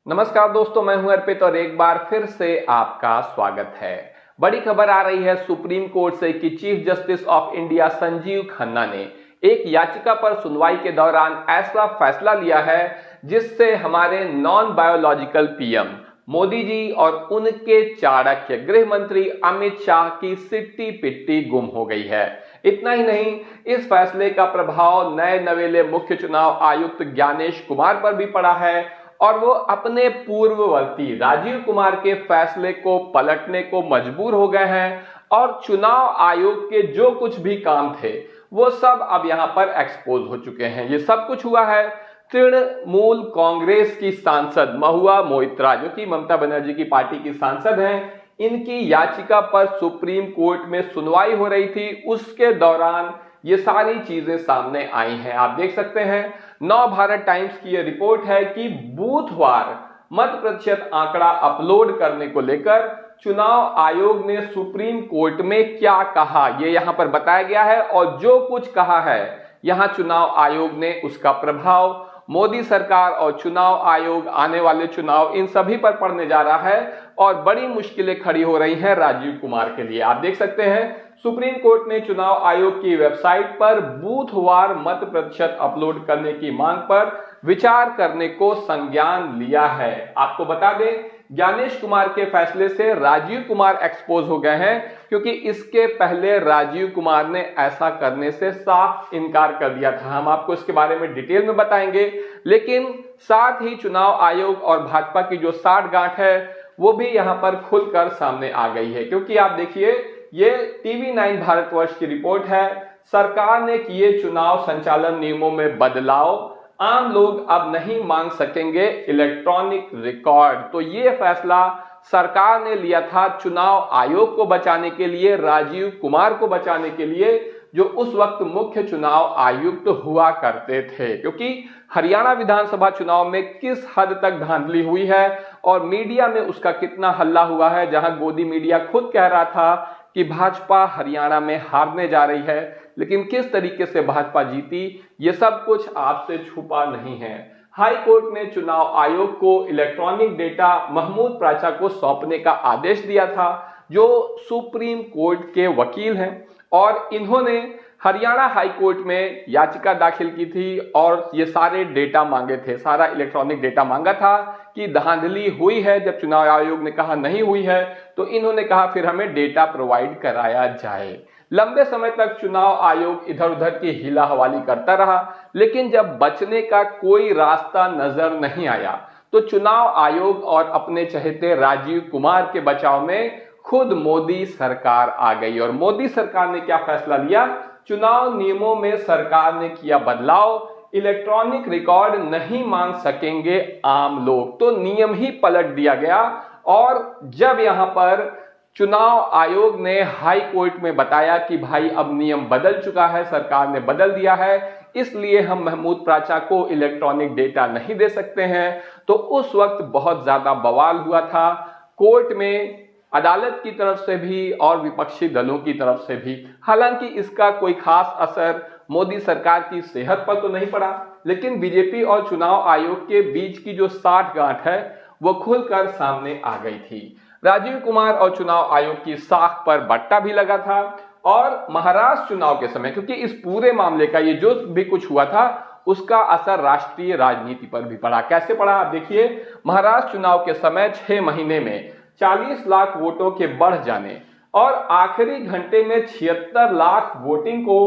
नमस्कार दोस्तों, मैं हूं अर्पित और एक बार फिर से आपका स्वागत है। बड़ी खबर आ रही है सुप्रीम कोर्ट से कि chief justice of India Sanjeev Khanna ने एक याचिका पर सुनवाई के दौरान ऐसा फैसला लिया है जिससे हमारे non biological PM Modi ji और उनके चाणक्य गृह मंत्री अमित शाह की सिट्टी पिट्टी गुम हो गई है। इतना ही नहीं, इस फैसले का प्रभाव नए नवेले मुख्य चुनाव आयुक्त ज्ञानेश कुमार पर भी पड़ा है और वो अपने पूर्ववर्ती राजीव कुमार के फैसले को पलटने को मजबूर हो गए हैं और चुनाव आयोग के जो कुछ भी काम थे वो सब अब यहां पर एक्सपोज हो चुके हैं। ये सब कुछ हुआ है तृणमूल कांग्रेस की सांसद महुआ मोइत्रा, जो कि ममता बनर्जी की पार्टी की सांसद हैं, इनकी याचिका पर सुप्रीम कोर्ट में सुनवाई हो रही थी। उसके दौरान ये सारी चीजें सामने आई हैं। आप देख सकते हैं, नव भारत टाइम्स की यह रिपोर्ट है कि बूथवार मत प्रतिशत आंकड़ा अपलोड करने को लेकर चुनाव आयोग ने सुप्रीम कोर्ट में क्या कहा, ये यहां पर बताया गया है। और जो कुछ कहा है यहां चुनाव आयोग ने, उसका प्रभाव मोदी सरकार और चुनाव आयोग, आने वाले चुनाव, इन सभी पर पड़ने जा रहा है और बड़ी मुश्किलें खड़ी हो रही हैं राजीव कुमार के लिए। आप देख सकते हैं, सुप्रीम कोर्ट ने चुनाव आयोग की वेबसाइट पर बूथवार मत प्रतिशत अपलोड करने की मांग पर विचार करने को संज्ञान लिया है। आपको बता दें, ज्ञानेश कुमार के फैसले से राजीव कुमार एक्सपोज हो गए हैं, क्योंकि इसके पहले राजीव कुमार ने ऐसा करने से साफ इनकार कर दिया था। हम आपको इसके बारे में डिटेल में बताएंगे, लेकिन साथ ही चुनाव आयोग और भाजपा की जो साठगांठ है वो भी यहां पर खुलकर सामने आ गई है। क्योंकि आप देखिए, ये टीवी9 भारतवर्ष की रिपोर्ट है। सरकार ने किए चुनाव संचालन नियमों में बदलाव, आम लोग अब नहीं मांग सकेंगे इलेक्ट्रॉनिक रिकॉर्ड। तो ये फैसला सरकार ने लिया था चुनाव आयोग को बचाने के लिए, राजीव कुमार को बचाने के लिए, जो उस वक्त मुख्य चुनाव आयुक्त हुआ करते थे। क्योंकि हरियाणा विधानसभा चुनाव में किस हद तक धांधली हुई है और मीडिया में उसका कितना हल्ला हुआ है, जहां गोदी मीडिया खुद कह रहा था कि भाजपा हरियाणा में हारने जा रही है, लेकिन किस तरीके से भाजपा जीती ये सब कुछ आपसे छुपा नहीं है। हाई कोर्ट ने चुनाव आयोग को इलेक्ट्रॉनिक डेटा महमूद प्राचा को सौंपने का आदेश दिया था, जो सुप्रीम कोर्ट के वकील हैं, और इन्होंने हरियाणा हाई कोर्ट में याचिका दाखिल की थी और ये सारे डेटा मांगे थे, सारा इलेक्ट्रॉनिक डेटा मांगा था कि धांधली हुई है। जब चुनाव आयोग ने कहा नहीं हुई है तो इन्होंने कहा फिर हमें डेटा प्रोवाइड कराया जाए। लंबे समय तक चुनाव आयोग इधर उधर की हिला हवाली करता रहा, लेकिन जब बचने का कोई रास्ता नजर नहीं आया तो चुनाव आयोग और अपने चहेते राजीव कुमार के बचाव में खुद मोदी सरकार आ गई। और मोदी सरकार ने क्या फैसला लिया? चुनाव नियमों में सरकार ने किया बदलाव, इलेक्ट्रॉनिक रिकॉर्ड नहीं मांग सकेंगे आम लोग। तो नियम ही पलट दिया गया। और जब यहां पर चुनाव आयोग ने हाई कोर्ट में बताया कि भाई अब नियम बदल चुका है, सरकार ने बदल दिया है, इसलिए हम महमूद प्राचा को इलेक्ट्रॉनिक डेटा नहीं दे सकते हैं, तो उस वक्त बहुत ज्यादा बवाल हुआ था कोर्ट में, अदालत की तरफ से भी और विपक्षी दलों की तरफ से भी। हालांकि इसका कोई खास असर मोदी सरकार की सेहत पर तो नहीं पड़ा, लेकिन बीजेपी और चुनाव आयोग के बीच की जो साठगांठ है वो खुलकर सामने आ गई थी। राजीव कुमार और चुनाव आयोग की साख पर बट्टा भी लगा था। और महाराष्ट्र चुनाव के समय, क्योंकि इस पूरे मामले का ये जो भी कुछ हुआ था उसका असर राष्ट्रीय राजनीति पर भी पड़ा। कैसे पड़ा आप देखिए, महाराष्ट्र चुनाव के समय 6 महीने में 40 लाख वोटों के बढ़ जाने और आखिरी घंटे में 76 लाख वोटिंग को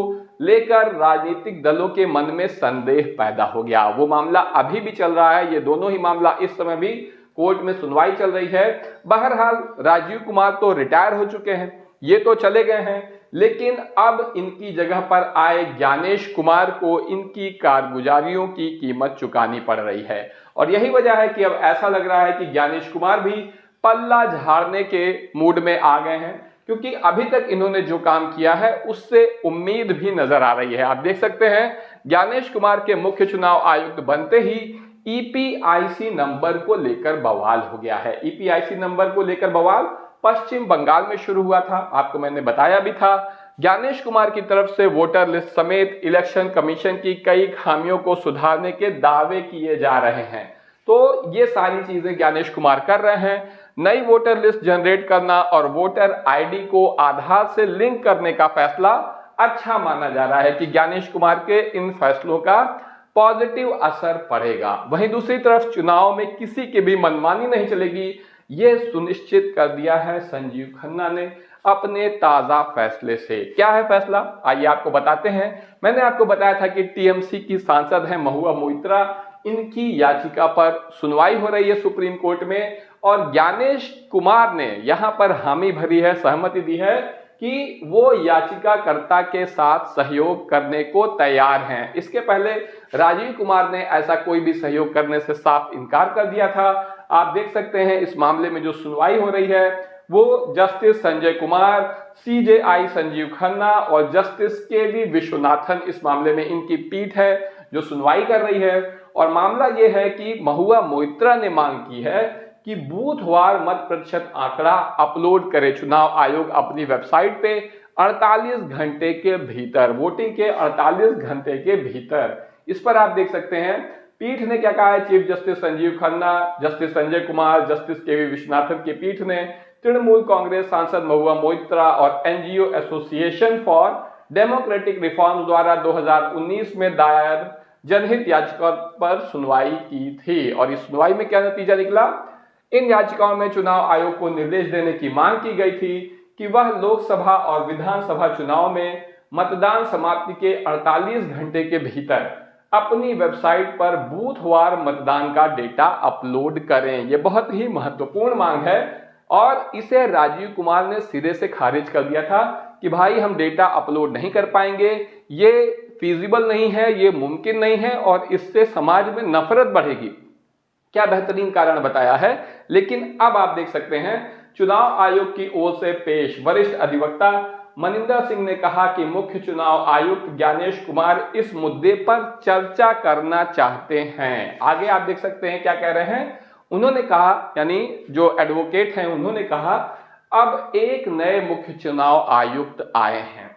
लेकर राजनीतिक दलों के मन में संदेह पैदा हो गया। वो मामला अभी भी चल रहा है, ये दोनों ही मामला इस समय भी कोर्ट में सुनवाई चल रही है। बहरहाल राजीव कुमार तो रिटायर हो चुके हैं, ये तो चले गए हैं, लेकिन अब इनकी जगह पर आए ज्ञानेश कुमार को इनकी कारगुजारियों की कीमत चुकानी पड़ रही है। और यही वजह है कि अब ऐसा लग रहा है कि ज्ञानेश कुमार भी पल्ला झाड़ने के मूड में आ गए हैं, क्योंकि अभी तक इन्होंने जो काम किया है उससे उम्मीद भी नजर आ रही है। आप देख सकते हैं, ज्ञानेश कुमार के मुख्य चुनाव आयुक्त बनते ही ईपीआईसी नंबर को लेकर बवाल हो गया है। ईपीआईसी नंबर को लेकर बवाल पश्चिम बंगाल में शुरू हुआ था, आपको मैंने बताया भी था। ज्ञानेश कुमार की तरफ से वोटर लिस्ट समेत इलेक्शन कमीशन की कई खामियों को सुधारने के दावे किए जा रहे हैं। तो ये सारी चीजें ज्ञानेश कुमार कर रहे हैं। नई वोटर लिस्ट जनरेट करना और वोटर आईडी को आधार से लिंक करने का फैसला अच्छा माना जा रहा है कि ज्ञानेश कुमार के इन फैसलों का पॉजिटिव असर पड़ेगा। वहीं दूसरी तरफ चुनाव में किसी की भी मनमानी नहीं चलेगी, ये सुनिश्चित कर दिया है संजीव खन्ना ने अपने ताजा फैसले से। क्या है फैसला, आइए आपको बताते हैं। मैंने आपको बताया था कि टीएमसी की सांसद है महुआ मोइत्रा, इनकी याचिका पर सुनवाई हो रही है सुप्रीम कोर्ट में और ज्ञानेश कुमार ने यहां पर हामी भरी है, सहमति दी है कि वो याचिकाकर्ता के साथ सहयोग करने को तैयार हैं। इसके पहले राजीव कुमार ने ऐसा कोई भी सहयोग करने से साफ इनकार कर दिया था। आप देख सकते हैं इस मामले में जो सुनवाई हो रही है वो जस्टिस संजय कुमार, सीजेआई संजीव खन्ना और जस्टिस केवी विश्वनाथन, इस मामले में इनकी पीठ है जो सुनवाई कर रही है। और मामला यह है कि महुआ मोइत्रा ने मांग की है कि बूथवार मत प्रतिशत आंकड़ा अपलोड करे चुनाव आयोग अपनी वेबसाइट पे 48 घंटे के भीतर, वोटिंग के 48 घंटे के भीतर। इस पर आप देख सकते हैं पीठ ने क्या कहा है। Chief justice Sanjiv Khanna, justice Sanjay Kumar, justice KV Viswanathan की पीठ ने तृणमूल कांग्रेस सांसद महुआ मोइत्रा और NGO association for democratic reforms द्वारा 2019 में दायर जनहित याचिका पर सुनवाई की थी। और इस सुनवाई में क्या नतीजा निकला, इन याचिकाओं में चुनाव आयोग को निर्देश देने की मांग की गई थी कि वह लोकसभा और विधानसभा चुनाव में मतदान समाप्ति के 48 घंटे के भीतर अपनी वेबसाइट पर बूथवार मतदान का डेटा अपलोड करें। यह बहुत ही महत्वपूर्ण मांग है और इसे राजीव कुमार ने सिरे से खारिज कर दिया था कि भाई हम डेटा अपलोड नहीं कर पाएंगे, ये फीजिबल नहीं है, ये मुमकिन नहीं है और इससे समाज में नफरत बढ़ेगी। क्या बेहतरीन कारण बताया है। लेकिन अब आप देख सकते हैं चुनाव आयोग की ओर से पेश वरिष्ठ अधिवक्ता मनिंदर सिंह ने कहा कि मुख्य चुनाव आयुक्त ज्ञानेश कुमार इस मुद्दे पर चर्चा करना चाहते हैं। आगे आप देख सकते हैं क्या कह रहे हैं। उन्होंने कहा, यानी जो एडवोकेट हैं उन्होंने कहा, अब एक नए मुख्य चुनाव आयुक्त आए हैं,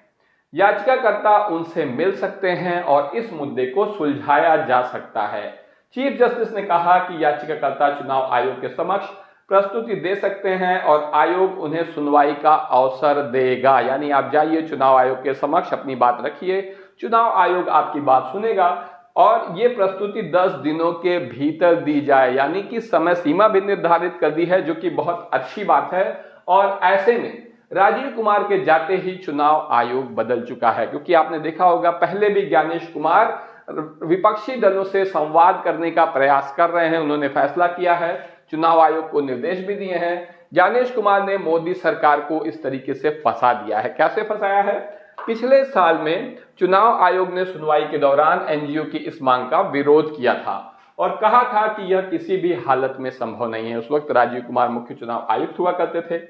याचिकाकर्ता उनसे मिल सकते हैं और इस मुद्दे को सुलझाया जा सकता है। चीफ जस्टिस ने कहा कि याचिकाकर्ता चुनाव आयोग के समक्ष प्रस्तुति दे सकते हैं और आयोग उन्हें सुनवाई का अवसर देगा। यानी आप जाइए चुनाव आयोग के समक्ष अपनी बात रखिए, चुनाव आयोग आपकी बात सुनेगा और ये प्रस्तुति 10 दिनों के भीतर दी जाए, यानी कि समय सीमा भी निर्धारित कर दी है, जो कि बहुत अच्छी बात है। और ऐसे में राजीव कुमार के जाते ही चुनाव आयोग बदल चुका है, क्योंकि आपने देखा होगा पहले भी ज्ञानेश कुमार विपक्षी दलों से संवाद करने का प्रयास कर रहे हैं। उन्होंने फैसला किया है, चुनाव आयोग को निर्देश भी दिए हैं। ज्ञानेश कुमार ने मोदी सरकार को इस तरीके से फंसा दिया है। कैसे फंसाया है, पिछले साल में चुनाव आयोग ने सुनवाई के दौरान एनजीओ की इस मांग का विरोध किया था और कहा था कि यह किसी भी हालत में संभव नहीं है। उस वक्त राजीव कुमार मुख्य चुनाव आयुक्त हुआ करते थे,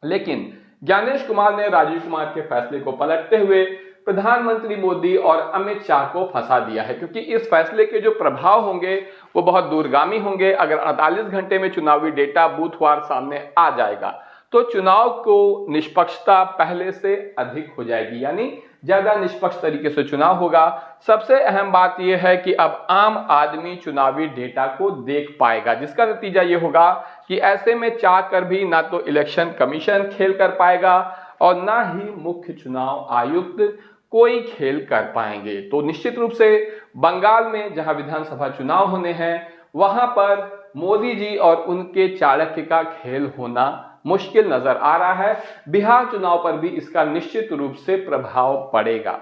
लेकिन ज्ञानेश कुमार ने राजीव कुमार के फैसले को पलटते हुए प्रधानमंत्री मोदी और अमित शाह को फंसा दिया है, क्योंकि इस फैसले के जो प्रभाव होंगे वो बहुत दूरगामी होंगे। अगर 48 घंटे में चुनावी डेटा बूथवार सामने आ जाएगा तो चुनाव को निष्पक्षता पहले से अधिक हो जाएगी, यानी ज्यादा निष्पक्ष तरीके से चुनाव होगा। सबसे अहम बात यह है कि अब आम आदमी चुनावी डेटा को देख पाएगा, जिसका नतीजा ये होगा कि ऐसे में चाह कर भी ना तो इलेक्शन कमीशन खेल कर पाएगा और ना ही मुख्य चुनाव आयुक्त कोई खेल कर पाएंगे। तो निश्चित रूप से बंगाल में जहां विधानसभा चुनाव होने हैं वहां पर मोदी जी और उनके चाणक्य का खेल होना मुश्किल नजर आ रहा है। बिहार चुनाव पर भी इसका निश्चित रूप से प्रभाव पड़ेगा।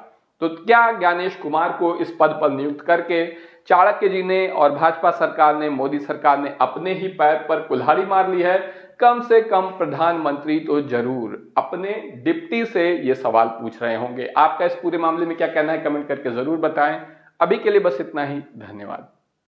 तो क्या ज्ञानेश कुमार को इस पद पर नियुक्त करके चाणक्य जी ने और भाजपा सरकार ने, मोदी सरकार ने अपने ही पैर पर कुल्हाड़ी मार ली है? कम से कम प्रधानमंत्री तो जरूर अपने डिप्टी से ये सवाल पूछ रहे होंगे। आपका इस पूरे मामले में क्या कहना है, कमेंट करके जरूर बताएं। अभी के लिए बस इतना ही, धन्यवाद।